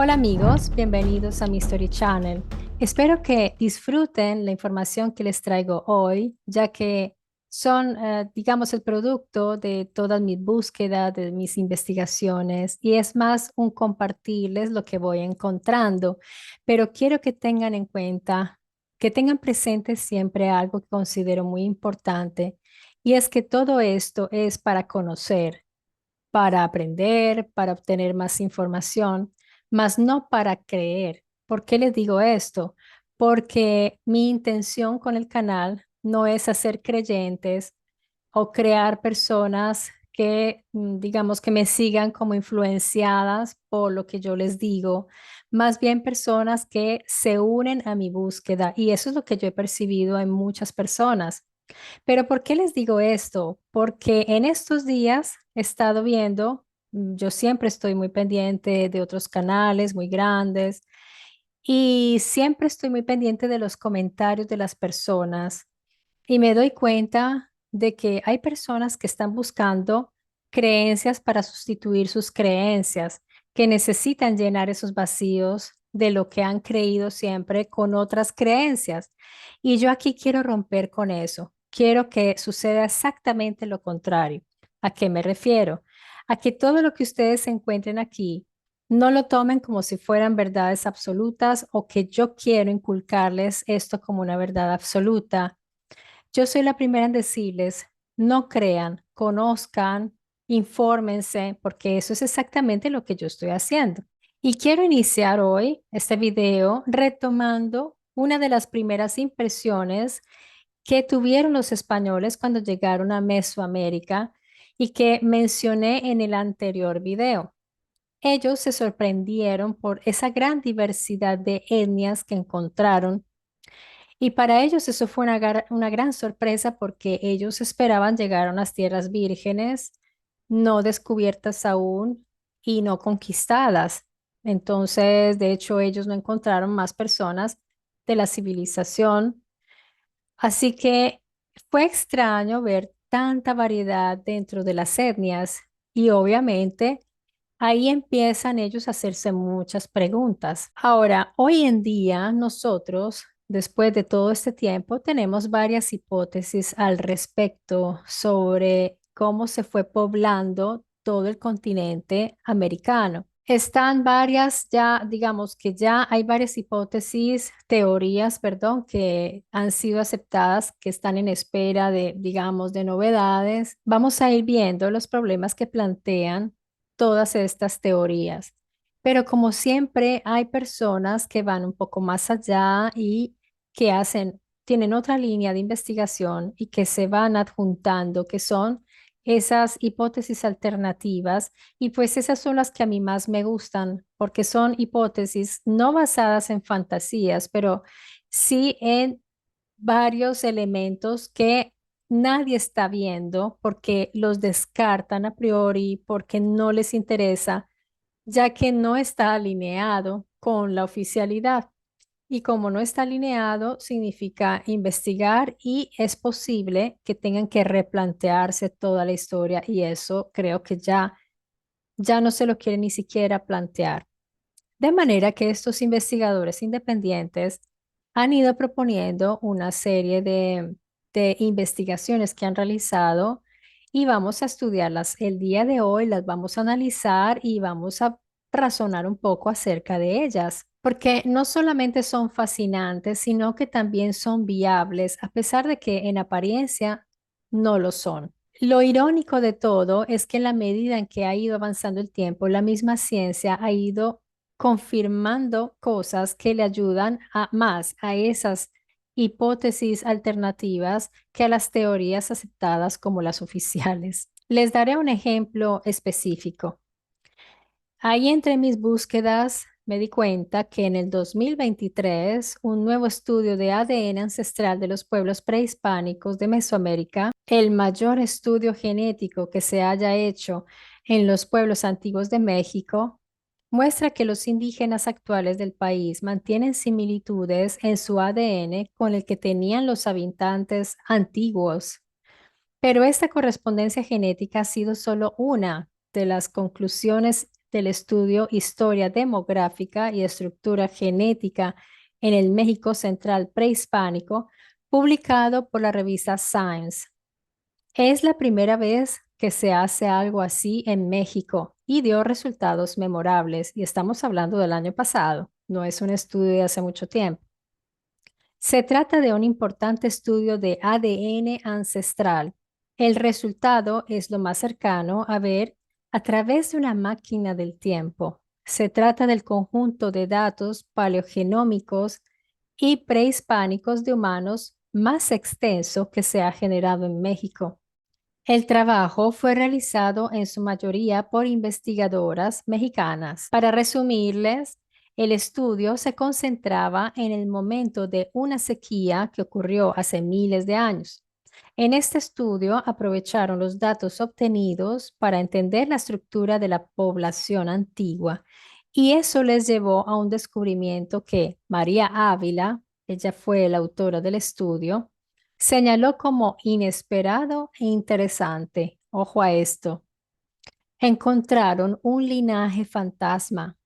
Hola amigos, bienvenidos a mi Story Channel. Espero que disfruten la información que les traigo hoy, ya que son, digamos, el producto de todas mis búsquedas, de mis investigaciones, y es más un compartirles lo que voy encontrando. Pero quiero que tengan en cuenta, que tengan presente siempre algo que considero muy importante, y es que todo esto es para conocer, para aprender, para obtener más información, mas no para creer. ¿Por qué les digo esto? Porque mi intención con el canal no es hacer creyentes o crear personas que, digamos, que me sigan como influenciadas por lo que yo les digo, más bien personas que se unen a mi búsqueda. Y eso es lo que yo he percibido en muchas personas. Pero ¿por qué les digo esto? Porque en estos días he estado viendo, yo siempre estoy muy pendiente de otros canales muy grandes y siempre estoy muy pendiente de los comentarios de las personas y me doy cuenta de que hay personas que están buscando creencias para sustituir sus creencias, que necesitan llenar esos vacíos de lo que han creído siempre con otras creencias. Y yo aquí quiero romper con eso. Quiero que suceda exactamente lo contrario. ¿A qué me refiero? A que todo lo que ustedes encuentren aquí no lo tomen como si fueran verdades absolutas o que yo quiero inculcarles esto como una verdad absoluta. Yo soy la primera en decirles, no crean, conozcan, infórmense, porque eso es exactamente lo que yo estoy haciendo. Y quiero iniciar hoy este video retomando una de las primeras impresiones que tuvieron los españoles cuando llegaron a Mesoamérica y que mencioné en el anterior video. Ellos se sorprendieron por esa gran diversidad de etnias que encontraron y para ellos eso fue una gran sorpresa porque ellos esperaban llegar a unas tierras vírgenes, no descubiertas aún y no conquistadas. Entonces, de hecho, ellos no encontraron más personas de la civilización. Así que fue extraño ver tanta variedad dentro de las etnias y obviamente ahí empiezan ellos a hacerse muchas preguntas. Ahora, hoy en día nosotros, después de todo este tiempo, tenemos varias hipótesis al respecto sobre cómo se fue poblando todo el continente americano. Están varias, ya digamos que ya hay varias hipótesis, teorías, perdón, que han sido aceptadas, que están en espera de, digamos, de novedades. Vamos a ir viendo los problemas que plantean todas estas teorías. Pero como siempre, hay personas que van un poco más allá y que tienen otra línea de investigación y que se van adjuntando, que son esas hipótesis alternativas. Y pues esas son las que a mí más me gustan, porque son hipótesis no basadas en fantasías, pero sí en varios elementos que nadie está viendo porque los descartan a priori, porque no les interesa, ya que no está alineado con la oficialidad. Y como no está alineado, significa investigar y es posible que tengan que replantearse toda la historia y eso creo que ya no se lo quieren ni siquiera plantear. De manera que estos investigadores independientes han ido proponiendo una serie de investigaciones que han realizado y vamos a estudiarlas el día de hoy, las vamos a analizar y vamos a razonar un poco acerca de ellas, porque no solamente son fascinantes, sino que también son viables, a pesar de que en apariencia no lo son. Lo irónico de todo es que en la medida en que ha ido avanzando el tiempo, la misma ciencia ha ido confirmando cosas que le ayudan a más a esas hipótesis alternativas que a las teorías aceptadas como las oficiales. Les daré un ejemplo específico. Ahí entre mis búsquedas me di cuenta que en el 2023 un nuevo estudio de ADN ancestral de los pueblos prehispánicos de Mesoamérica, el mayor estudio genético que se haya hecho en los pueblos antiguos de México, muestra que los indígenas actuales del país mantienen similitudes en su ADN con el que tenían los habitantes antiguos. Pero esta correspondencia genética ha sido solo una de las conclusiones del estudio Historia demográfica y estructura genética en el México Central prehispánico, publicado por la revista Science. Es la primera vez que se hace algo así en México y dio resultados memorables, y estamos hablando del año pasado, no es un estudio de hace mucho tiempo. Se trata de un importante estudio de ADN ancestral. El resultado es lo más cercano a ver a través de una máquina del tiempo. Se trata del conjunto de datos paleogenómicos y prehispánicos de humanos más extenso que se ha generado en México. El trabajo fue realizado en su mayoría por investigadoras mexicanas. Para resumirles, el estudio se concentraba en el momento de una sequía que ocurrió hace miles de años. En este estudio aprovecharon los datos obtenidos para entender la estructura de la población antigua, y eso les llevó a un descubrimiento que María Ávila, ella fue la autora del estudio, señaló como inesperado e interesante. Ojo a esto. Encontraron un linaje fantasma.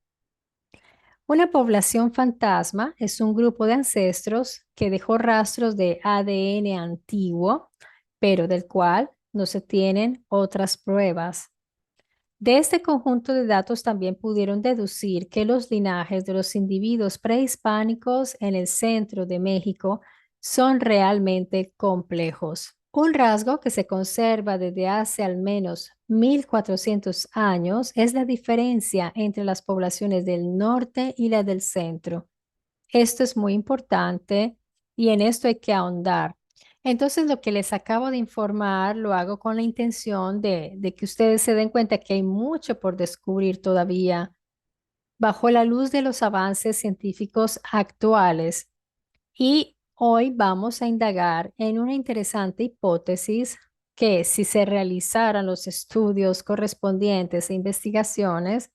Una población fantasma es un grupo de ancestros que dejó rastros de ADN antiguo, pero del cual no se tienen otras pruebas. De este conjunto de datos también pudieron deducir que los linajes de los individuos prehispánicos en el centro de México son realmente complejos. Un rasgo que se conserva desde hace al menos 1400 años es la diferencia entre las poblaciones del norte y la del centro. Esto es muy importante y en esto hay que ahondar. Entonces, lo que les acabo de informar lo hago con la intención de que ustedes se den cuenta que hay mucho por descubrir todavía bajo la luz de los avances científicos actuales. Y hoy vamos a indagar en una interesante hipótesis que, si se realizaran los estudios correspondientes e investigaciones,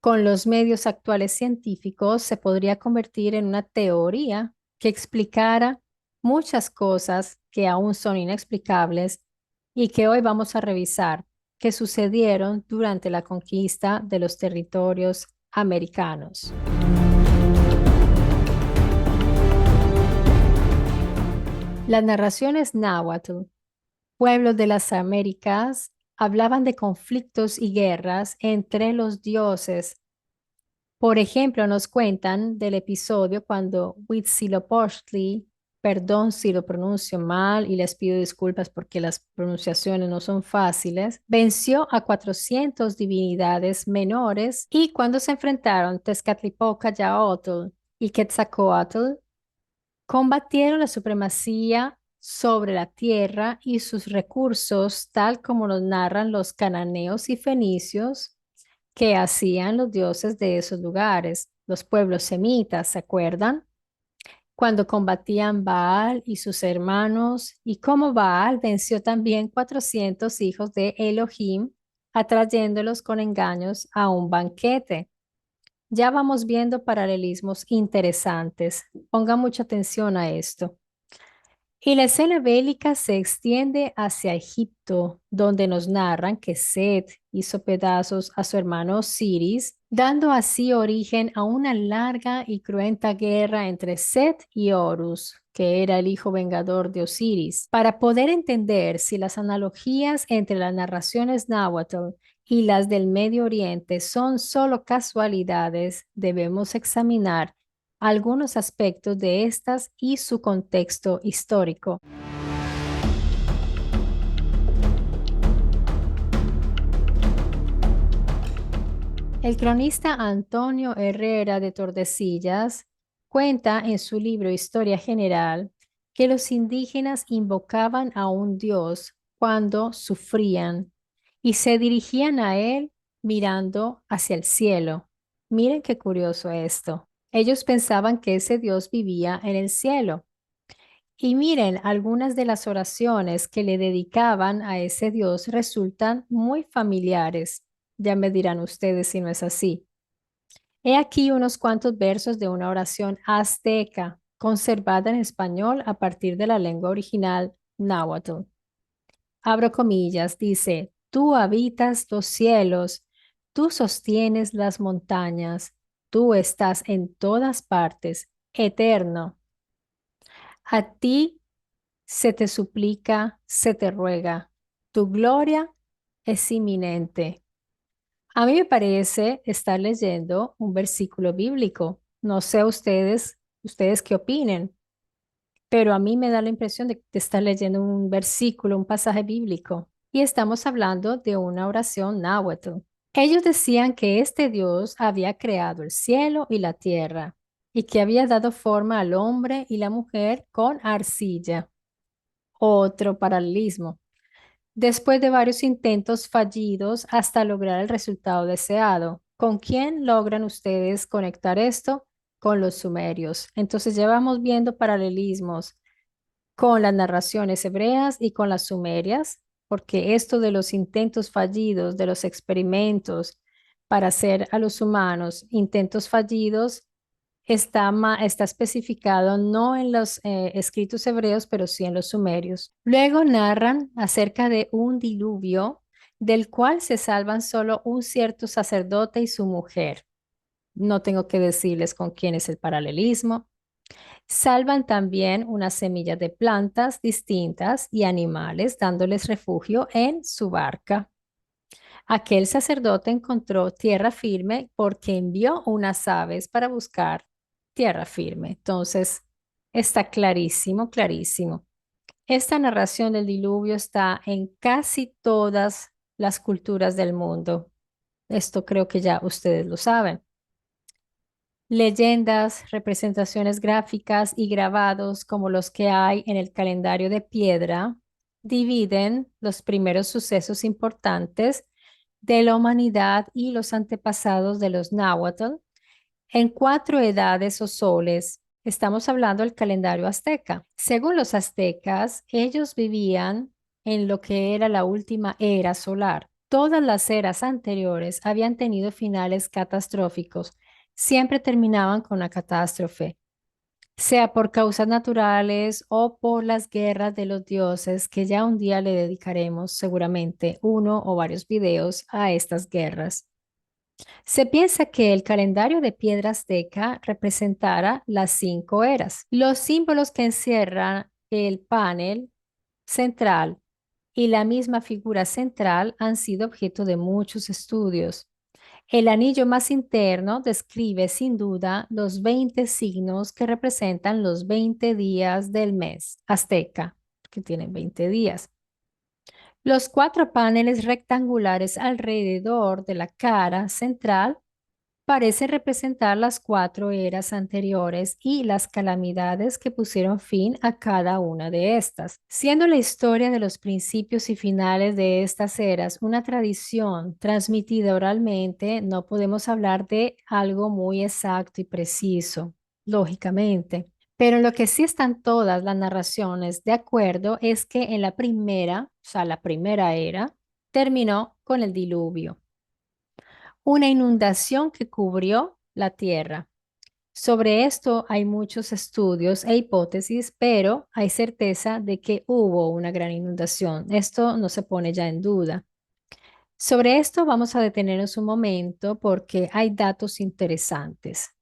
con los medios actuales científicos se podría convertir en una teoría que explicara muchas cosas que aún son inexplicables y que hoy vamos a revisar, que sucedieron durante la conquista de los territorios americanos. Las narraciones náhuatl, pueblos de las Américas, hablaban de conflictos y guerras entre los dioses. Por ejemplo, nos cuentan del episodio cuando Huitzilopochtli, perdón si lo pronuncio mal y les pido disculpas porque las pronunciaciones no son fáciles, venció a 400 divinidades menores, y cuando se enfrentaron Tezcatlipoca Yaotl y Quetzalcóatl, combatieron la supremacía sobre la tierra y sus recursos, tal como nos narran los cananeos y fenicios que hacían los dioses de esos lugares, los pueblos semitas, ¿se acuerdan? Cuando combatían Baal y sus hermanos, y cómo Baal venció también 400 hijos de Elohim, atrayéndolos con engaños a un banquete. Ya vamos viendo paralelismos interesantes. Ponga mucha atención a esto. Y la escena bélica se extiende hacia Egipto, donde nos narran que Set hizo pedazos a su hermano Osiris, dando así origen a una larga y cruenta guerra entre Set y Horus, que era el hijo vengador de Osiris. Para poder entender si las analogías entre las narraciones náhuatl y las del Medio Oriente son solo casualidades, debemos examinar algunos aspectos de estas y su contexto histórico. El cronista Antonio Herrera de Tordesillas cuenta en su libro Historia General que los indígenas invocaban a un dios cuando sufrían y se dirigían a él mirando hacia el cielo. Miren qué curioso esto. Ellos pensaban que ese dios vivía en el cielo. Y miren, algunas de las oraciones que le dedicaban a ese Dios resultan muy familiares. Ya me dirán ustedes si no es así. He aquí unos cuantos versos de una oración azteca conservada en español a partir de la lengua original náhuatl. Abro comillas, dice: Tú habitas los cielos, Tú sostienes las montañas, tú estás en todas partes, eterno. A ti se te suplica, se te ruega. Tu gloria es inminente. A mí me parece estar leyendo un versículo bíblico. No sé ustedes qué opinen, pero a mí me da la impresión de estar leyendo un versículo, un pasaje bíblico. Y estamos hablando de una oración náhuatl. Ellos decían que este Dios había creado el cielo y la tierra y que había dado forma al hombre y la mujer con arcilla. Otro paralelismo. Después de varios intentos fallidos hasta lograr el resultado deseado. ¿Con quién logran ustedes conectar esto? Con los sumerios. Entonces ya vamos viendo paralelismos con las narraciones hebreas y con las sumerias, porque esto de los intentos fallidos, de los experimentos para hacer a los humanos intentos fallidos, está especificado no en los escritos hebreos, pero sí en los sumerios. Luego narran acerca de un diluvio del cual se salvan solo un cierto sacerdote y su mujer. No tengo que decirles con quién es el paralelismo. Salvan también unas semillas de plantas distintas y animales, dándoles refugio en su barca. Aquel sacerdote encontró tierra firme porque envió unas aves para buscar tierra firme. Entonces, está clarísimo, clarísimo. Esta narración del diluvio está en casi todas las culturas del mundo. Esto creo que ya ustedes lo saben. Leyendas, representaciones gráficas y grabados como los que hay en el calendario de piedra dividen los primeros sucesos importantes de la humanidad y los antepasados de los náhuatl en cuatro edades o soles. Estamos hablando del calendario azteca. Según los aztecas, ellos vivían en lo que era la última era solar. Todas las eras anteriores habían tenido finales catastróficos. Siempre terminaban con una catástrofe, sea por causas naturales o por las guerras de los dioses, que ya un día le dedicaremos seguramente uno o varios videos a estas guerras. Se piensa que el calendario de piedra azteca representara las cinco eras. Los símbolos que encierran el panel central y la misma figura central han sido objeto de muchos estudios. El anillo más interno describe sin duda los 20 signos que representan los 20 días del mes azteca, que tienen 20 días. Los cuatro paneles rectangulares alrededor de la cara central parecen representar las cuatro eras anteriores y las calamidades que pusieron fin a cada una de estas. Siendo la historia de los principios y finales de estas eras una tradición transmitida oralmente, no podemos hablar de algo muy exacto y preciso, lógicamente. Pero en lo que sí están todas las narraciones de acuerdo es que en la primera, o sea, la primera era, terminó con el diluvio, una inundación que cubrió la tierra. Sobre esto hay muchos estudios e hipótesis, pero hay certeza de que hubo una gran inundación. Esto no se pone ya en duda. Sobre esto vamos a detenernos un momento porque hay datos interesantes.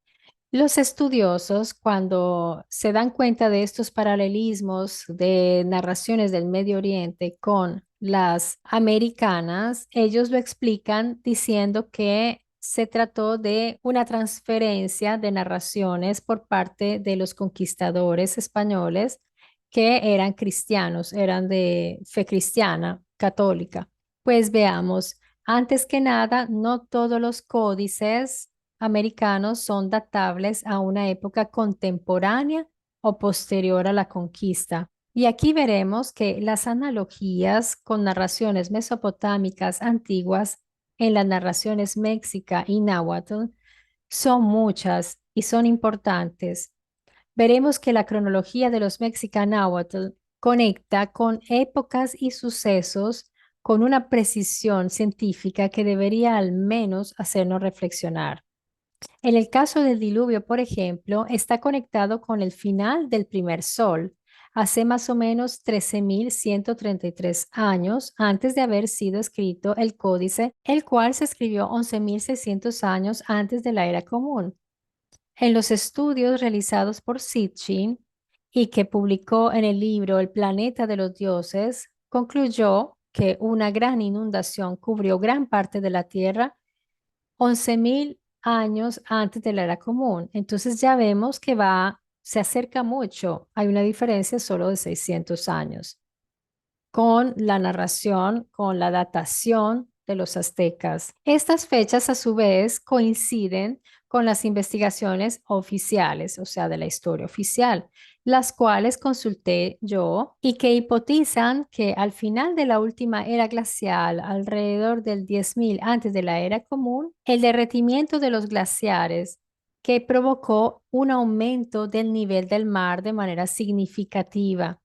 Los estudiosos, cuando se dan cuenta de estos paralelismos de narraciones del Medio Oriente con las americanas, ellos lo explican diciendo que se trató de una transferencia de narraciones por parte de los conquistadores españoles que eran cristianos, eran de fe cristiana, católica. Pues veamos, antes que nada, no todos los códices americanos son datables a una época contemporánea o posterior a la conquista. Y aquí veremos que las analogías con narraciones mesopotámicas antiguas en las narraciones mexica y náhuatl son muchas y son importantes. Veremos que la cronología de los mexicanáhuatl conecta con épocas y sucesos con una precisión científica que debería al menos hacernos reflexionar. En el caso del diluvio, por ejemplo, está conectado con el final del primer sol, hace más o menos 13.133 años antes de haber sido escrito el códice, el cual se escribió 11.600 años antes de la era común. En los estudios realizados por Sitchin y que publicó en el libro El planeta de los dioses, concluyó que una gran inundación cubrió gran parte de la Tierra 11.000 años antes de la era común. Entonces ya vemos que se acerca mucho. Hay una diferencia solo de 600 años con la narración, con la datación de los aztecas. Estas fechas a su vez coinciden con las investigaciones oficiales, o sea, de la historia oficial, las cuales consulté yo y que hipotizan que al final de la última era glacial, alrededor del 10.000 antes de la era común, el derretimiento de los glaciares que provocó un aumento del nivel del mar de manera significativa.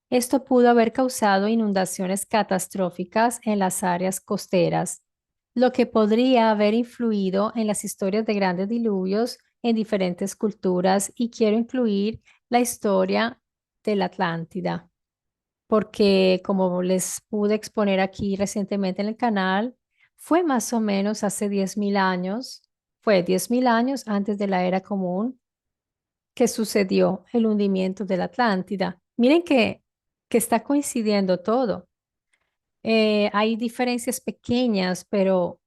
Esto pudo haber causado inundaciones catastróficas en las áreas costeras, lo que podría haber influido en las historias de grandes diluvios en diferentes culturas, y quiero incluir la historia de la Atlántida, porque como les pude exponer aquí recientemente en el canal, fue más o menos hace 10.000 años, fue 10.000 años antes de la era común que sucedió el hundimiento de la Atlántida. Miren que está coincidiendo todo. Hay diferencias pequeñas, pero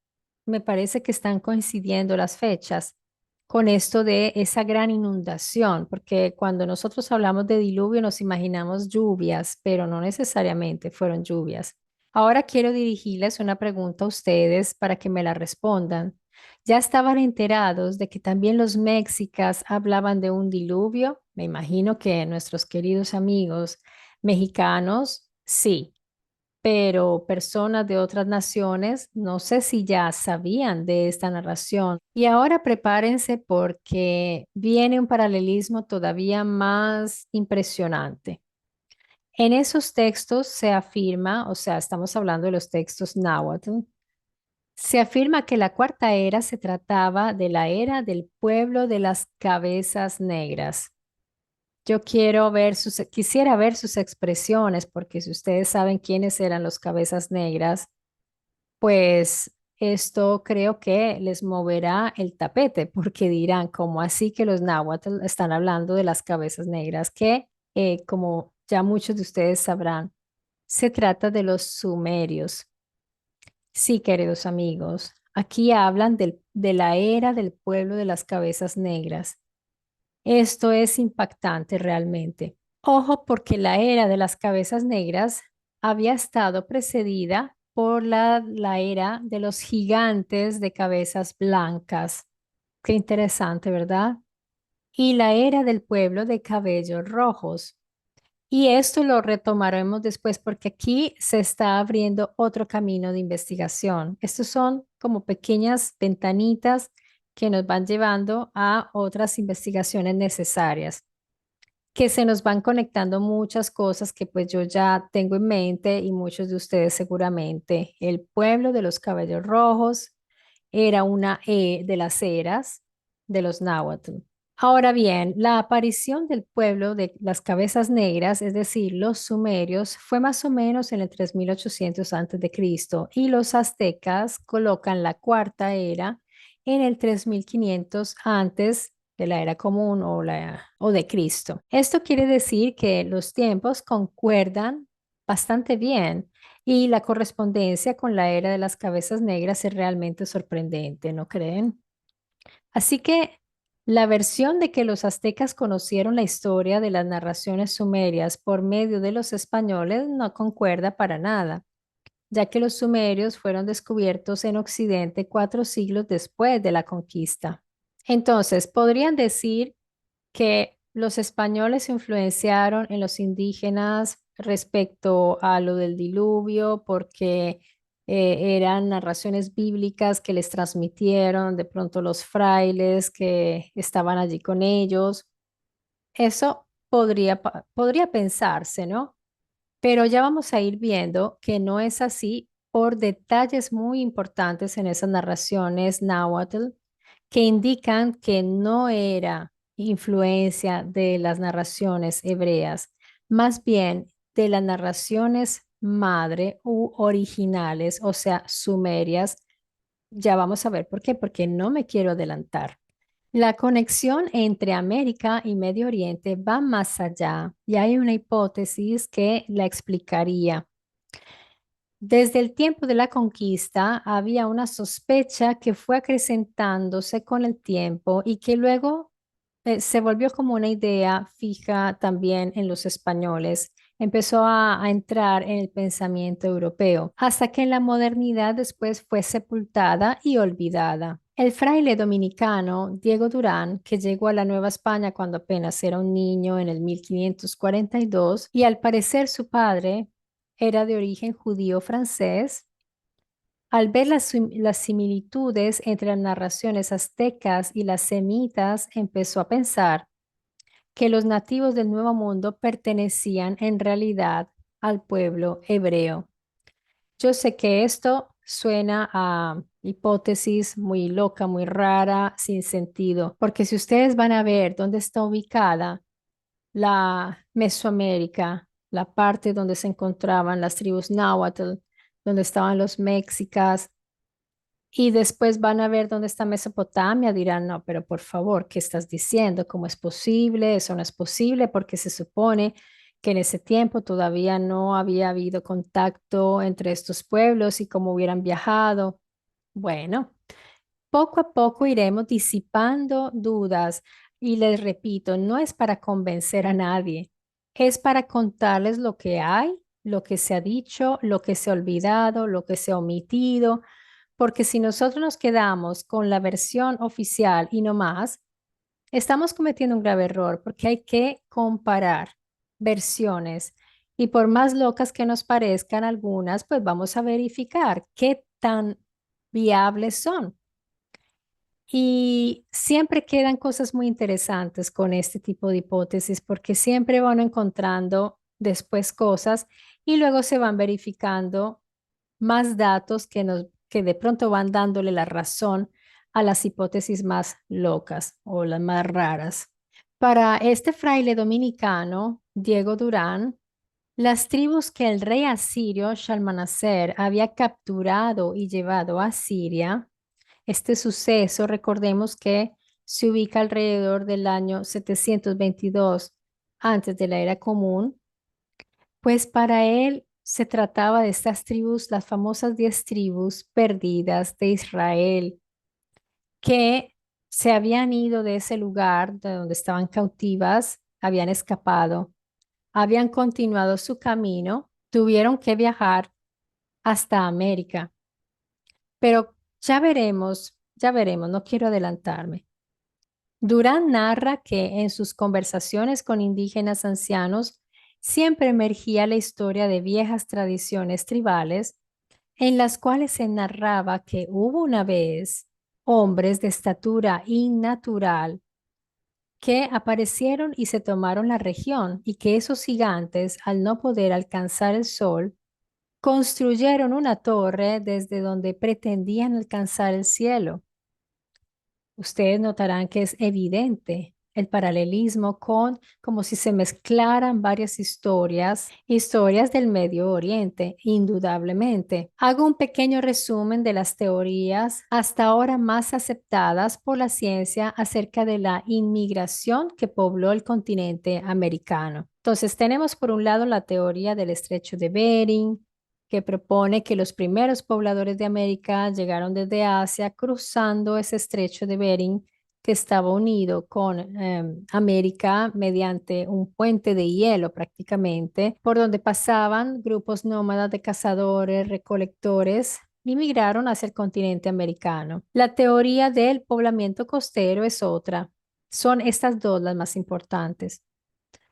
me parece que están coincidiendo las fechas con esto de esa gran inundación, porque cuando nosotros hablamos de diluvio nos imaginamos lluvias, pero no necesariamente fueron lluvias. Ahora quiero dirigirles una pregunta a ustedes para que me la respondan. ¿Ya estaban enterados de que también los mexicas hablaban de un diluvio? Me imagino que nuestros queridos amigos mexicanos, sí, pero personas de otras naciones no sé si ya sabían de esta narración. Y ahora prepárense porque viene un paralelismo todavía más impresionante. En esos textos se afirma, o sea, estamos hablando de los textos náhuatl, se afirma que la cuarta era se trataba de la era del pueblo de las cabezas negras. Yo quisiera ver sus expresiones, porque si ustedes saben quiénes eran los cabezas negras, pues esto creo que les moverá el tapete, porque dirán, ¿cómo así que los náhuatl están hablando de las cabezas negras? Que, como ya muchos de ustedes sabrán, se trata de los sumerios. Sí, queridos amigos, aquí hablan de la era del pueblo de las cabezas negras. Esto es impactante realmente. Ojo, porque la era de las cabezas negras había estado precedida por la era de los gigantes de cabezas blancas. Qué interesante, ¿verdad? Y la era del pueblo de cabellos rojos. Y esto lo retomaremos después porque aquí se está abriendo otro camino de investigación. Estos son como pequeñas ventanitas que nos van llevando a otras investigaciones necesarias, que se nos van conectando muchas cosas que pues yo ya tengo en mente y muchos de ustedes seguramente. El pueblo de los cabellos rojos era una de las eras de los náhuatl. Ahora bien, la aparición del pueblo de las cabezas negras, es decir, los sumerios, fue más o menos en el 3800 antes de Cristo, y los aztecas colocan la cuarta era en el 3500 antes de la era común o de Cristo. Esto quiere decir que los tiempos concuerdan bastante bien y la correspondencia con la era de las cabezas negras es realmente sorprendente, ¿no creen? Así que la versión de que los aztecas conocieron la historia de las narraciones sumerias por medio de los españoles no concuerda para nada, ya que los sumerios fueron descubiertos en Occidente 4 siglos después de la conquista. Entonces, podrían decir que los españoles influenciaron en los indígenas respecto a lo del diluvio, porque eran narraciones bíblicas que les transmitieron de pronto los frailes que estaban allí con ellos. Eso podría pensarse, ¿no? Pero ya vamos a ir viendo que no es así por detalles muy importantes en esas narraciones náhuatl que indican que no era influencia de las narraciones hebreas, más bien de las narraciones madre u originales, o sea, sumerias. Ya vamos a ver por qué, porque no me quiero adelantar. La conexión entre América y Medio Oriente va más allá y hay una hipótesis que la explicaría. Desde el tiempo de la conquista había una sospecha que fue acrecentándose con el tiempo y que luego se volvió como una idea fija también en los españoles. Empezó a entrar en el pensamiento europeo, hasta que en la modernidad después fue sepultada y olvidada. El fraile dominicano Diego Durán, que llegó a la Nueva España cuando apenas era un niño en el 1542, y al parecer su padre era de origen judío francés, al ver las similitudes entre las narraciones aztecas y las semitas, empezó a pensar que los nativos del Nuevo Mundo pertenecían en realidad al pueblo hebreo. Yo sé que esto suena a hipótesis muy loca, muy rara, sin sentido, porque si ustedes van a ver dónde está ubicada la Mesoamérica, la parte donde se encontraban las tribus náhuatl, donde estaban los mexicas, y después van a ver dónde está Mesopotamia, dirán, no, pero por favor, ¿qué estás diciendo? ¿Cómo es posible? Eso no es posible porque se supone que en ese tiempo todavía no había habido contacto entre estos pueblos y cómo hubieran viajado. Bueno, poco a poco iremos disipando dudas y les repito, no es para convencer a nadie, es para contarles lo que hay, lo que se ha dicho, lo que se ha olvidado, lo que se ha omitido, porque si nosotros nos quedamos con la versión oficial y no más, estamos cometiendo un grave error porque hay que comparar versiones y por más locas que nos parezcan algunas, pues vamos a verificar qué tan viables son. Y siempre quedan cosas muy interesantes con este tipo de hipótesis porque siempre van encontrando después cosas y luego se van verificando más datos que de pronto van dándole la razón a las hipótesis más locas o las más raras. Para este fraile dominicano, Diego Durán, las tribus que el rey asirio Shalmaneser había capturado y llevado a Siria, este suceso, recordemos que se ubica alrededor del año 722 antes de la era común, pues para él se trataba de estas tribus, las famosas 10 tribus perdidas de Israel, que se habían ido de ese lugar de donde estaban cautivas, habían escapado, habían continuado su camino, tuvieron que viajar hasta América. Pero ya veremos, no quiero adelantarme. Durán narra que en sus conversaciones con indígenas ancianos siempre emergía la historia de viejas tradiciones tribales en las cuales se narraba que hubo una vez hombres de estatura innatural que aparecieron y se tomaron la región y que esos gigantes, al no poder alcanzar el sol, construyeron una torre desde donde pretendían alcanzar el cielo. Ustedes notarán que es evidente el paralelismo con como si se mezclaran varias historias, historias del Medio Oriente, indudablemente. Hago un pequeño resumen de las teorías hasta ahora más aceptadas por la ciencia acerca de la inmigración que pobló el continente americano. Entonces, tenemos por un lado la teoría del estrecho de Bering, que propone que los primeros pobladores de América llegaron desde Asia cruzando ese estrecho de Bering que estaba unido con América mediante un puente de hielo prácticamente, por donde pasaban grupos nómadas de cazadores, recolectores y migraron hacia el continente americano. La teoría del poblamiento costero es otra. Son estas dos las más importantes.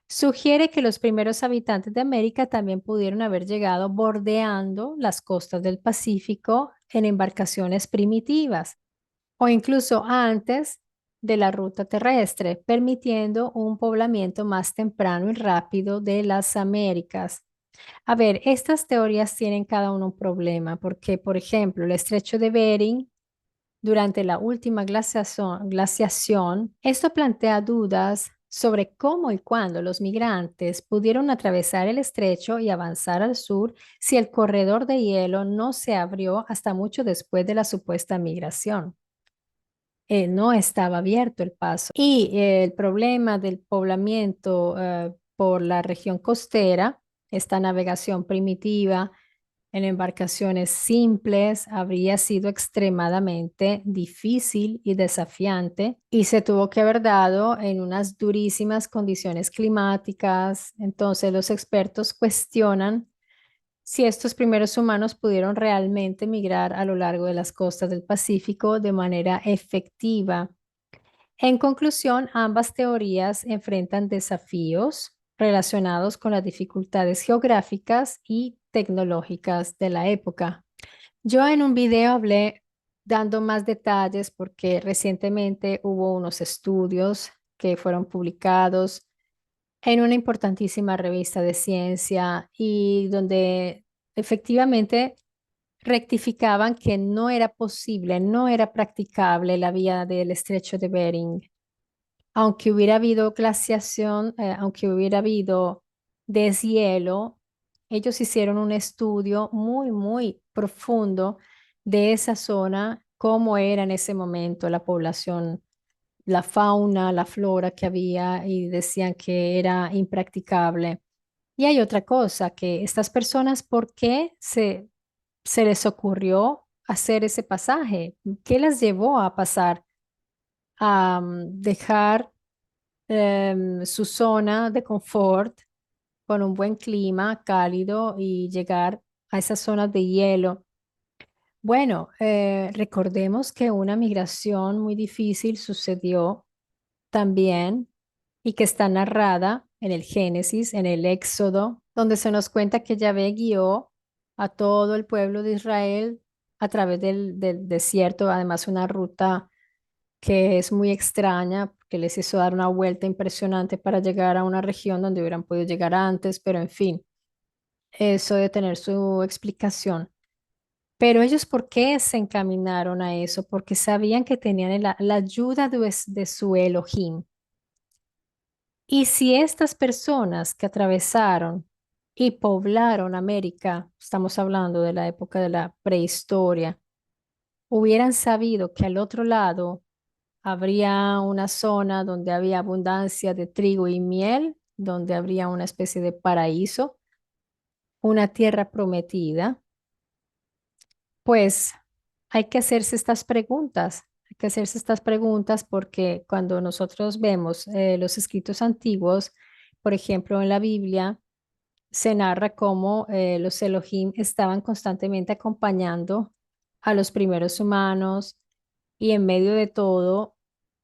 Sugiere que los primeros habitantes de América también pudieron haber llegado bordeando las costas del Pacífico en embarcaciones primitivas o incluso antes de la ruta terrestre, permitiendo un poblamiento más temprano y rápido de las Américas. A ver, estas teorías tienen cada uno un problema porque, por ejemplo, el estrecho de Bering durante la última glaciación, esto plantea dudas sobre cómo y cuándo los migrantes pudieron atravesar el estrecho y avanzar al sur si el corredor de hielo no se abrió hasta mucho después de la supuesta migración. No estaba abierto el paso. Y el problema del poblamiento por la región costera, esta navegación primitiva en embarcaciones simples, habría sido extremadamente difícil y desafiante y se tuvo que haber dado en unas durísimas condiciones climáticas. Entonces los expertos cuestionan si estos primeros humanos pudieron realmente migrar a lo largo de las costas del Pacífico de manera efectiva. En conclusión, ambas teorías enfrentan desafíos relacionados con las dificultades geográficas y tecnológicas de la época. Yo en un video hablé dando más detalles porque recientemente hubo unos estudios que fueron publicados en una importantísima revista de ciencia y donde efectivamente rectificaban que no era posible, no era practicable la vía del estrecho de Bering. Aunque hubiera habido glaciación, aunque hubiera habido deshielo, ellos hicieron un estudio muy profundo de esa zona, cómo era en ese momento la población, la fauna, la flora que había y decían que era impracticable. Y hay otra cosa, que estas personas, ¿por qué se les ocurrió hacer ese pasaje? ¿Qué las llevó a pasar a dejar su zona de confort con un buen clima cálido y llegar a esas zonas de hielo? Bueno, recordemos que una migración muy difícil sucedió también y que está narrada en el Génesis, en el Éxodo, donde se nos cuenta que Yahvé guió a todo el pueblo de Israel a través del desierto, además una ruta que es muy extraña, que les hizo dar una vuelta impresionante para llegar a una región donde hubieran podido llegar antes, pero en fin, eso debe tener su explicación. Pero ellos, ¿por qué se encaminaron a eso? Porque sabían que tenían la ayuda de su Elohim. Y si estas personas que atravesaron y poblaron América, estamos hablando de la época de la prehistoria, hubieran sabido que al otro lado habría una zona donde había abundancia de trigo y miel, donde habría una especie de paraíso, una tierra prometida, pues hay que hacerse estas preguntas. Hay que hacerse estas preguntas porque cuando nosotros vemos los escritos antiguos, por ejemplo, en la Biblia, se narra cómo los Elohim estaban constantemente acompañando a los primeros humanos y en medio de todo,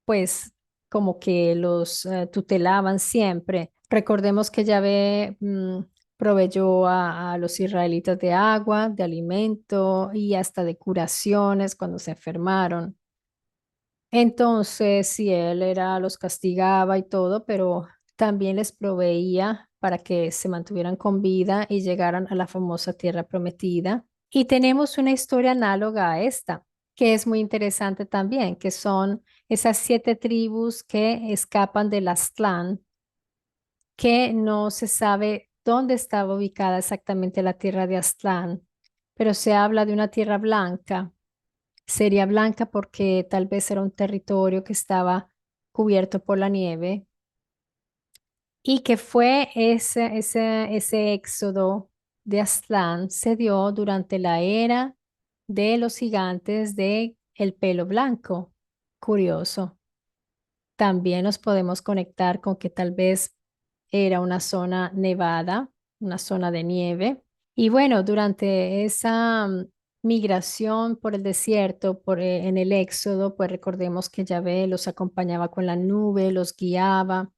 pues como que los tutelaban siempre. Recordemos que Yahvé proveyó a los israelitas de agua, de alimento y hasta de curaciones cuando se enfermaron. Entonces, sí, él era, los castigaba y todo, pero también les proveía para que se mantuvieran con vida y llegaran a la famosa tierra prometida. Y tenemos una historia análoga a esta, que es muy interesante también, que son esas 7 tribus que escapan del Aztlán, que no se sabe dónde estaba ubicada exactamente la tierra de Aztlán, pero se habla de una tierra blanca. Sería blanca porque tal vez era un territorio que estaba cubierto por la nieve y que fue ese éxodo de Aztlán se dio durante la era de los gigantes de el pelo blanco. Curioso. También nos podemos conectar con que tal vez era una zona nevada, una zona de nieve. Y bueno, durante esa migración por el desierto, en el Éxodo, pues recordemos que Yahvé los acompañaba con la nube, los guiaba.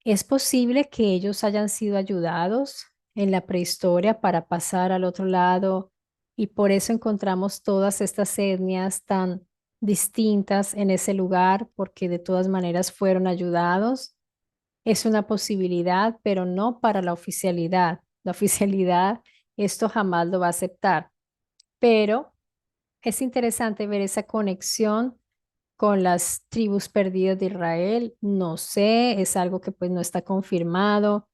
Es posible que ellos hayan sido ayudados en la prehistoria para pasar al otro lado y por eso encontramos todas estas etnias tan distintas en ese lugar, porque de todas maneras fueron ayudados. Es una posibilidad, pero no para la oficialidad. La oficialidad esto jamás lo va a aceptar, pero es interesante ver esa conexión con las tribus perdidas de Israel. No sé, es algo que pues no está confirmado,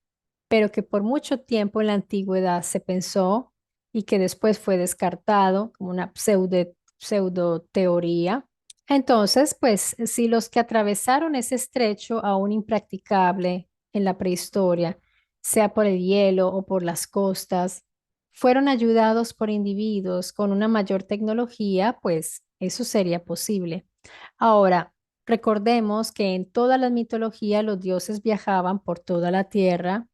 pero que por mucho tiempo en la antigüedad se pensó y que después fue descartado como una pseudo teoría. Entonces, pues si los que atravesaron ese estrecho aún impracticable en la prehistoria, sea por el hielo o por las costas, fueron ayudados por individuos con una mayor tecnología, pues eso sería posible. Ahora, recordemos que en todas las mitologías los dioses viajaban por toda la tierra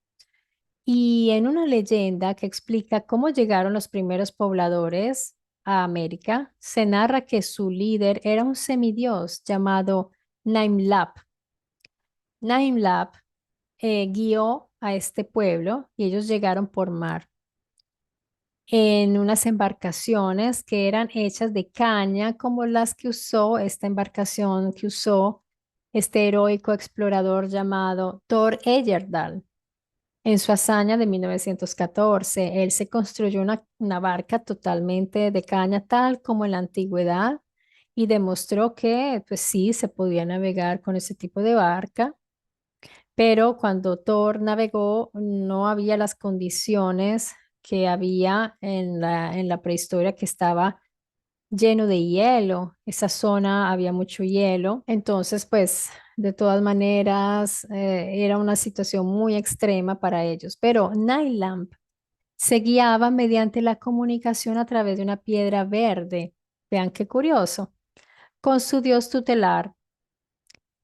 y en una leyenda que explica cómo llegaron los primeros pobladores a América, se narra que su líder era un semidios llamado Naimlap. Naimlap guió a este pueblo y ellos llegaron por mar en unas embarcaciones que eran hechas de caña, como las que usó esta embarcación que usó este heroico explorador llamado Thor Heyerdahl. En su hazaña de 1914, él se construyó una barca totalmente de caña, tal como en la antigüedad, y demostró que, pues sí, se podía navegar con ese tipo de barca, pero cuando Thor navegó, no había las condiciones que había en la prehistoria, que estaba lleno de hielo. Esa zona había mucho hielo. Entonces, pues, de todas maneras, era una situación muy extrema para ellos. Pero Nylamp se guiaba mediante la comunicación a través de una piedra verde. Vean qué curioso. Con su dios tutelar.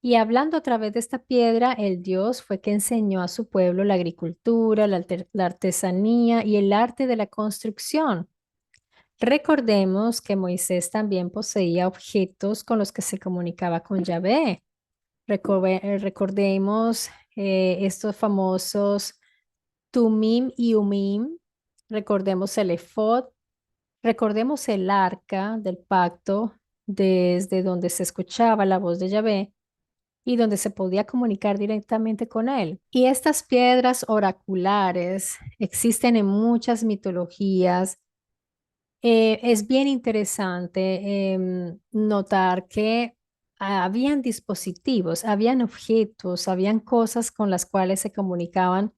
Y hablando a través de esta piedra, el dios fue que enseñó a su pueblo la agricultura, la artesanía y el arte de la construcción. Recordemos que Moisés también poseía objetos con los que se comunicaba con Yahvé. Recordemos estos famosos Tumim y Umim. Recordemos el efod. Recordemos el arca del pacto, desde donde se escuchaba la voz de Yahvé y donde se podía comunicar directamente con él. Y estas piedras oraculares existen en muchas mitologías. Es bien interesante notar que habían dispositivos, habían objetos, habían cosas con las cuales se comunicaban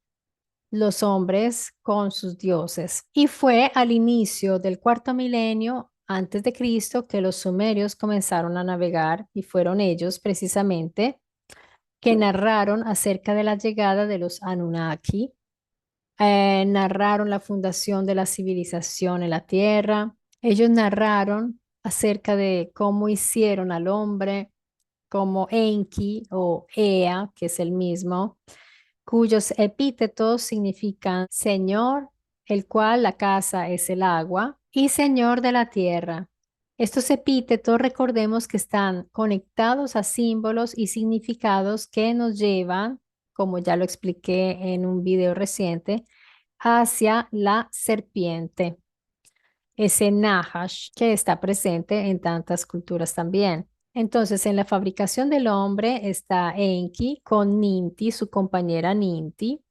los hombres con sus dioses. Y fue al inicio del cuarto milenio antes de Cristo que los sumerios comenzaron a navegar y fueron ellos precisamente que narraron acerca de la llegada de los Anunnaki, narraron la fundación de la civilización en la Tierra. Ellos narraron acerca de cómo hicieron al hombre, como Enki o Ea, que es el mismo, cuyos epítetos significan Señor, el cual la casa es el agua, y Señor de la tierra. Estos epítetos recordemos que están conectados a símbolos y significados que nos llevan, como ya lo expliqué en un video reciente, hacia la serpiente, ese Nahash que está presente en tantas culturas también. Entonces, en la fabricación del hombre está Enki con Ninti, su compañera Ninti,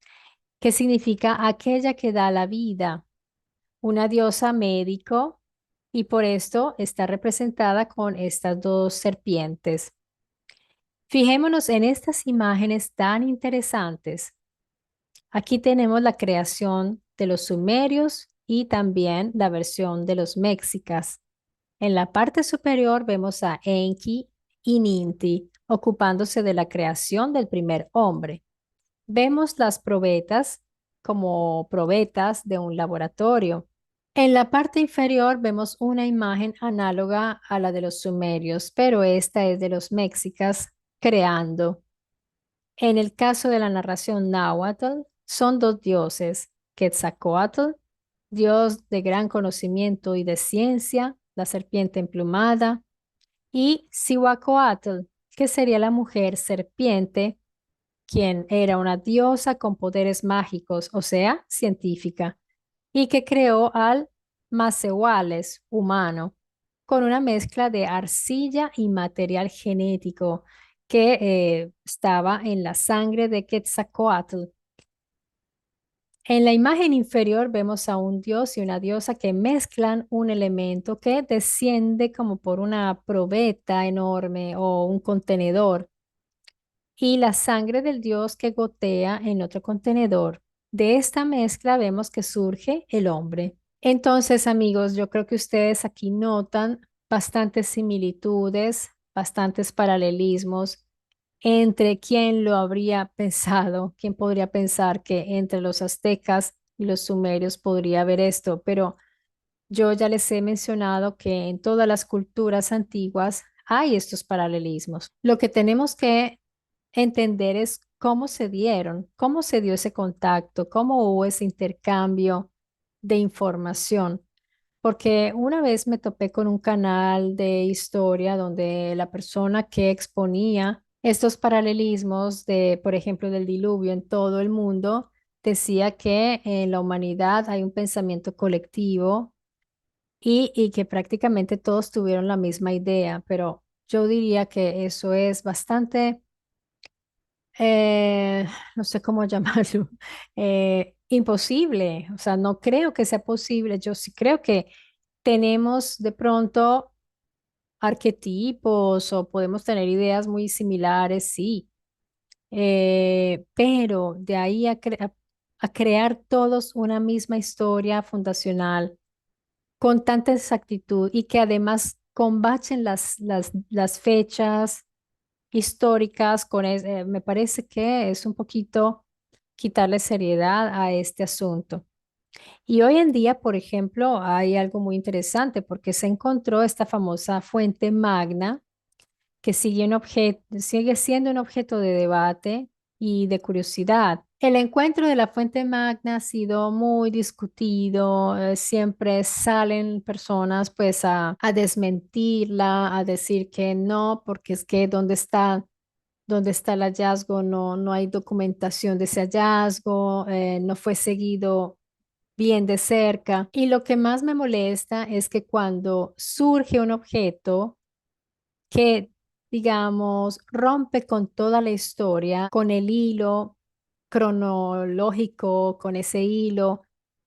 que significa aquella que da la vida, una diosa médico, y por esto está representada con estas dos serpientes. Fijémonos en estas imágenes tan interesantes. Aquí tenemos la creación de los sumerios y también la versión de los mexicas. En la parte superior vemos a Enki y Ninti ocupándose de la creación del primer hombre. Vemos las probetas como probetas de un laboratorio. En la parte inferior vemos una imagen análoga a la de los sumerios, pero esta es de los mexicas creando. En el caso de la narración náhuatl, son dos dioses, Quetzalcóatl, dios de gran conocimiento y de ciencia, la serpiente emplumada, y Cihuacóatl, que sería la mujer serpiente, quien era una diosa con poderes mágicos, o sea, científica, y que creó al Macehuales humano con una mezcla de arcilla y material genético que estaba en la sangre de Quetzalcóatl. En la imagen inferior vemos a un dios y una diosa que mezclan un elemento que desciende como por una probeta enorme o un contenedor y la sangre del dios que gotea en otro contenedor. De esta mezcla vemos que surge el hombre. Entonces, amigos, yo creo que ustedes aquí notan bastantes similitudes, bastantes paralelismos entre quién lo habría pensado, quién podría pensar que entre los aztecas y los sumerios podría haber esto, pero yo ya les he mencionado que en todas las culturas antiguas hay estos paralelismos. Lo que tenemos que entender es cómo se dieron, cómo se dio ese contacto, cómo hubo ese intercambio de información. Porque una vez me topé con un canal de historia donde la persona que exponía estos paralelismos de, por ejemplo, del diluvio en todo el mundo, decía que en la humanidad hay un pensamiento colectivo y que prácticamente todos tuvieron la misma idea, pero yo diría que eso es bastante, no sé cómo llamarlo, imposible. O sea, no creo que sea posible. Yo sí creo que tenemos de pronto arquetipos o podemos tener ideas muy similares, sí, pero de ahí a crear todos una misma historia fundacional con tanta exactitud y que además combachen las fechas históricas, me parece que es un poquito quitarle seriedad a este asunto. Y hoy en día, por ejemplo, hay algo muy interesante porque se encontró esta famosa fuente magna que sigue siendo un objeto de debate y de curiosidad. El encuentro de la fuente magna ha sido muy discutido, siempre salen personas pues a desmentirla, a decir que no, porque es que dónde está el hallazgo, no, no hay documentación de ese hallazgo, no fue seguido bien de cerca. Y lo que más me molesta es que cuando surge un objeto que, digamos, rompe con toda la historia, con el hilo cronológico, con ese hilo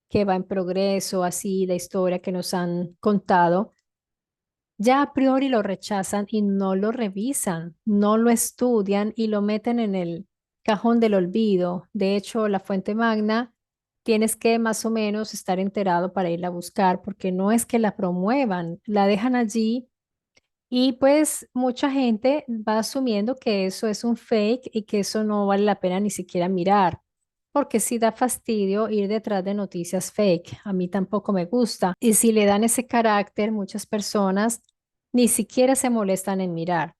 que va en progreso, así la historia que nos han contado, ya a priori lo rechazan y no lo revisan, no lo estudian y lo meten en el cajón del olvido. De hecho, la fuente magna tienes que más o menos estar enterado para irla a buscar, porque no es que la promuevan, la dejan allí y pues mucha gente va asumiendo que eso es un fake y que eso no vale la pena ni siquiera mirar, porque sí da fastidio ir detrás de noticias fake. A mí tampoco me gusta. Y si le dan ese carácter, muchas personas ni siquiera se molestan en mirar.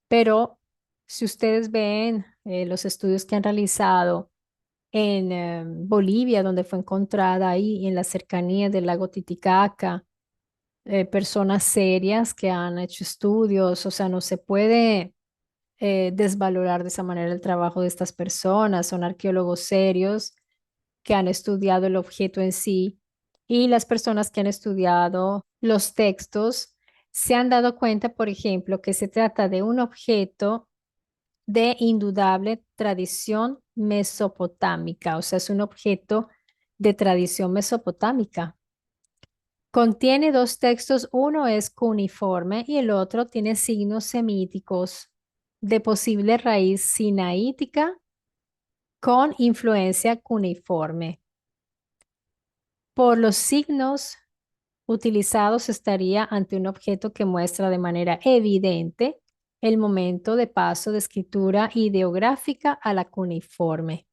Pero si ustedes ven los estudios que han realizado en Bolivia, donde fue encontrada ahí en las cercanías del lago Titicaca, personas serias que han hecho estudios, o sea, no se puede desvalorar de esa manera el trabajo de estas personas, son arqueólogos serios que han estudiado el objeto en sí y las personas que han estudiado los textos se han dado cuenta, por ejemplo, que se trata de un objeto de indudable tradición mesopotámica, o sea, es un objeto de tradición mesopotámica. Contiene dos textos, uno es cuneiforme y el otro tiene signos semíticos de posible raíz sinaítica con influencia cuneiforme. Por los signos utilizados estaría ante un objeto que muestra de manera evidente el momento de paso de escritura ideográfica a la cuneiforme.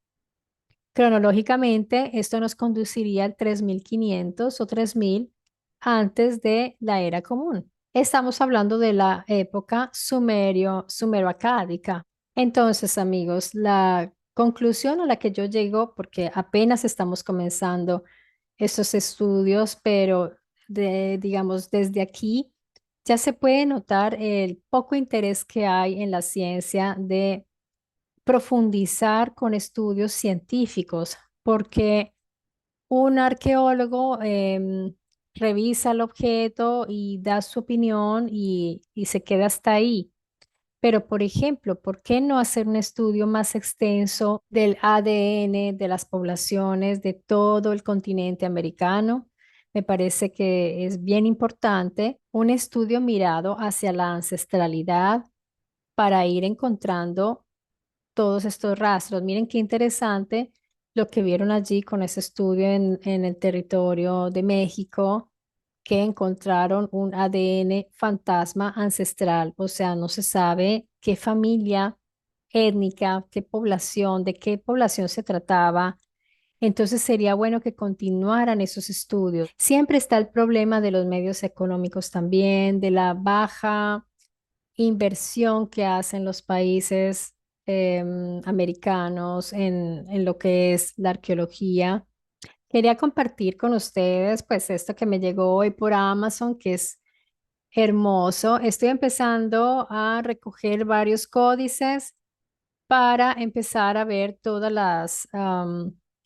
Cronológicamente, esto nos conduciría al 3500 o 3000 antes de la era común. Estamos hablando de la época sumero-acádica. Entonces, amigos, la conclusión a la que yo llego, porque apenas estamos comenzando estos estudios, pero digamos, desde aquí ya se puede notar el poco interés que hay en la ciencia de profundizar con estudios científicos, porque un arqueólogo revisa el objeto y da su opinión y se queda hasta ahí. Pero, por ejemplo, ¿por qué no hacer un estudio más extenso del ADN de las poblaciones de todo el continente americano? Me parece que es bien importante un estudio mirado hacia la ancestralidad para ir encontrando todos estos rastros. Miren qué interesante lo que vieron allí con ese estudio en el territorio de México, que encontraron un ADN fantasma ancestral, o sea, no se sabe qué familia étnica, qué población, de qué población se trataba. Entonces sería bueno que continuaran esos estudios. Siempre está el problema de los medios económicos también, de la baja inversión que hacen los países americanos en lo que es la arqueología. Quería compartir con ustedes pues esto que me llegó hoy por Amazon, que es hermoso. Estoy empezando a recoger varios códices para empezar a ver todas las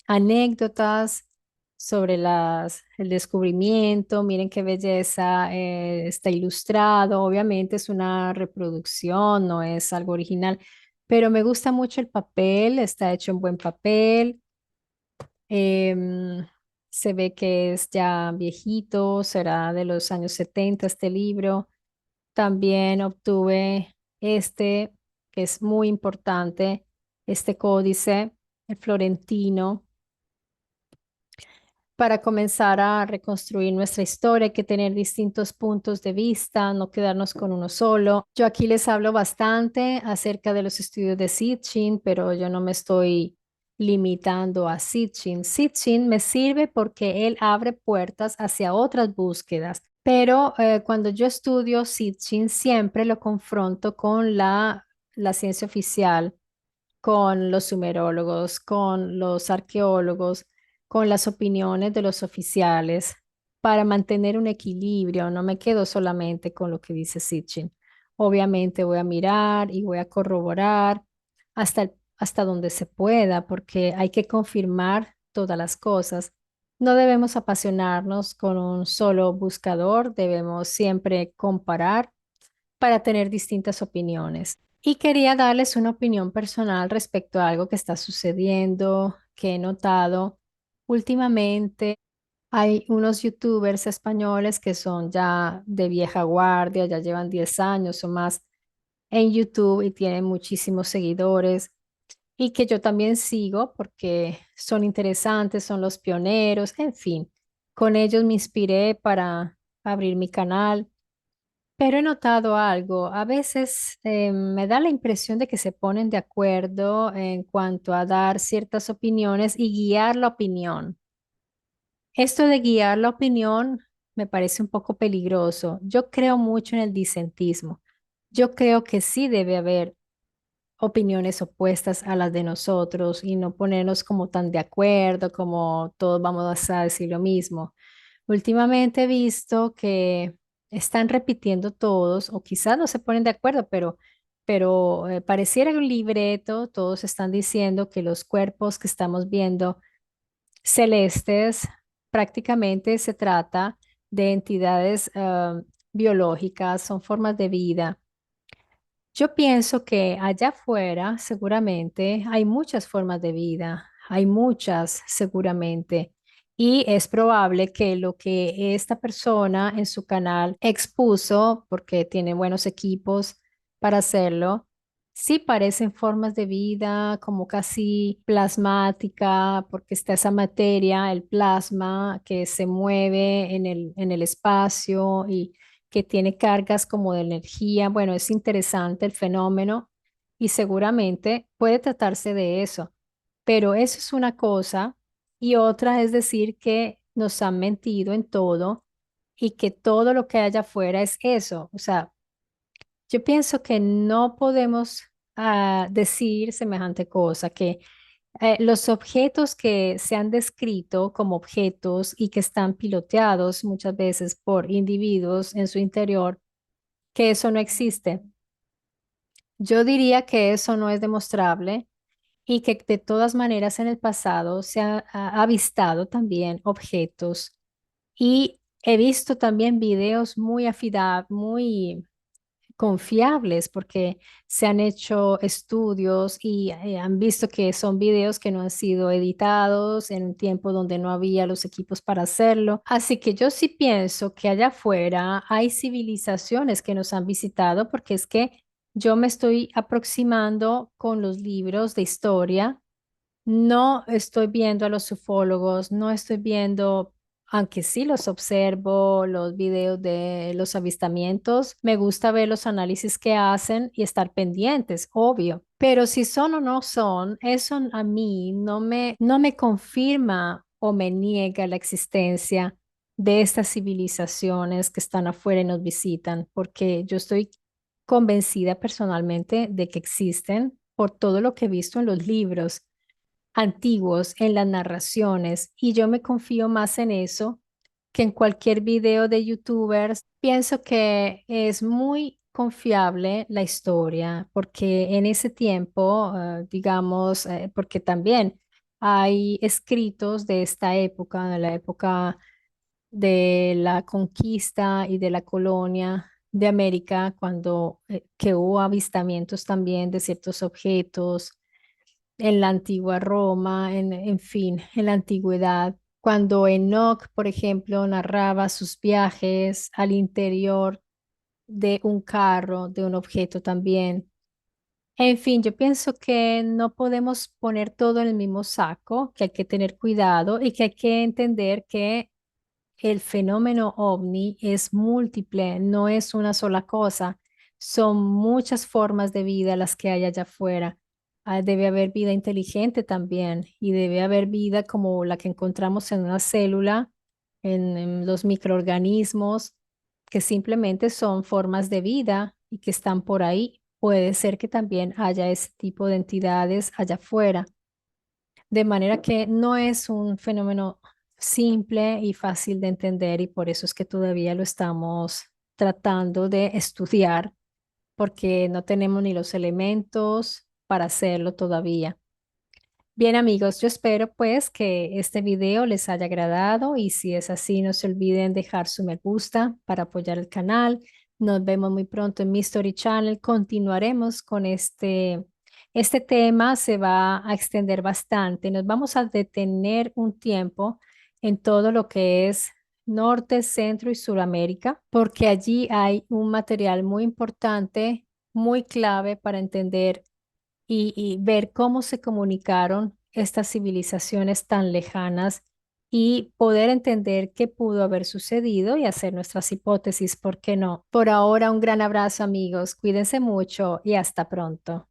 anécdotas sobre el descubrimiento. Miren qué belleza, está ilustrado. Obviamente es una reproducción, no es algo original, pero me gusta mucho el papel, está hecho en buen papel. Em, Se ve que es ya viejito, será de los años 70 este libro. También obtuve este, que es muy importante, este códice, el florentino. Para comenzar a reconstruir nuestra historia hay que tener distintos puntos de vista, no quedarnos con uno solo. Yo aquí les hablo bastante acerca de los estudios de Sitchin, pero yo no me estoy limitando a Sitchin. Sitchin me sirve porque él abre puertas hacia otras búsquedas, pero cuando yo estudio Sitchin siempre lo confronto con la ciencia oficial, con los sumerólogos, con los arqueólogos, con las opiniones de los oficiales, para mantener un equilibrio. No me quedo solamente con lo que dice Sitchin. Obviamente voy a mirar y voy a corroborar hasta donde se pueda, porque hay que confirmar todas las cosas. No debemos apasionarnos con un solo buscador, debemos siempre comparar para tener distintas opiniones. Y quería darles una opinión personal respecto a algo que está sucediendo, que he notado últimamente. Hay unos youtubers españoles que son ya de vieja guardia, ya llevan 10 años o más en YouTube y tienen muchísimos seguidores y que yo también sigo porque son interesantes, son los pioneros, en fin, con ellos me inspiré para abrir mi canal. Pero he notado algo, a veces me da la impresión de que se ponen de acuerdo en cuanto a dar ciertas opiniones y guiar la opinión. Esto de guiar la opinión me parece un poco peligroso. Yo creo mucho en el disentismo. Yo creo que sí debe haber opiniones opuestas a las de nosotros y no ponernos como tan de acuerdo, como todos vamos a decir lo mismo. Últimamente he visto que están repitiendo todos, o quizás no se ponen de acuerdo, pero pareciera un libreto, todos están diciendo que los cuerpos que estamos viendo celestes prácticamente se trata de entidades biológicas, son formas de vida. Yo pienso que allá afuera seguramente hay muchas formas de vida, hay muchas seguramente, y es probable que lo que esta persona en su canal expuso, porque tiene buenos equipos para hacerlo, sí parecen formas de vida como casi plasmática, porque está esa materia, el plasma, que se mueve en el espacio y que tiene cargas como de energía. Bueno, es interesante el fenómeno y seguramente puede tratarse de eso, pero eso es una cosa y otra es decir que nos han mentido en todo y que todo lo que hay afuera es eso. O sea, yo pienso que no podemos decir semejante cosa, que los objetos que se han descrito como objetos y que están piloteados muchas veces por individuos en su interior, que eso no existe. Yo diría que eso no es demostrable y que de todas maneras en el pasado se ha avistado también objetos y he visto también videos muy confiables porque se han hecho estudios y han visto que son videos que no han sido editados en un tiempo donde no había los equipos para hacerlo. Así que yo sí pienso que allá afuera hay civilizaciones que nos han visitado porque es que yo me estoy aproximando con los libros de historia. No estoy viendo a los ufólogos, no estoy viendo, aunque sí los observo, los videos de los avistamientos, me gusta ver los análisis que hacen y estar pendientes, obvio. Pero si son o no son, eso a mí no me confirma o me niega la existencia de estas civilizaciones que están afuera y nos visitan, porque yo estoy convencida personalmente de que existen por todo lo que he visto en los libros antiguos, en las narraciones, y yo me confío más en eso que en cualquier video de YouTubers. Pienso que es muy confiable la historia, porque en ese tiempo, digamos, porque también hay escritos de esta época, de la época de la conquista y de la colonia de América, cuando que hubo avistamientos también de ciertos objetos en la antigua Roma, en fin, en la antigüedad, cuando Enoch, por ejemplo, narraba sus viajes al interior de un carro, de un objeto también. En fin, yo pienso que no podemos poner todo en el mismo saco, que hay que tener cuidado y que hay que entender que el fenómeno ovni es múltiple, no es una sola cosa, son muchas formas de vida las que hay allá afuera. Debe haber vida inteligente también y debe haber vida como la que encontramos en una célula, en los microorganismos, que simplemente son formas de vida y que están por ahí. Puede ser que también haya ese tipo de entidades allá afuera. De manera que no es un fenómeno simple y fácil de entender y por eso es que todavía lo estamos tratando de estudiar porque no tenemos ni los elementos para hacerlo todavía. Bien amigos, yo espero pues que este video les haya agradado y si es así no se olviden dejar su me gusta para apoyar el canal. Nos vemos muy pronto en mi Story Channel. Continuaremos con este tema, se va a extender bastante. Nos vamos a detener un tiempo en todo lo que es Norte, Centro y Suramérica, porque allí hay un material muy importante, muy clave para entender y ver cómo se comunicaron estas civilizaciones tan lejanas y poder entender qué pudo haber sucedido y hacer nuestras hipótesis, ¿por qué no? Por ahora, un gran abrazo, amigos. Cuídense mucho y hasta pronto.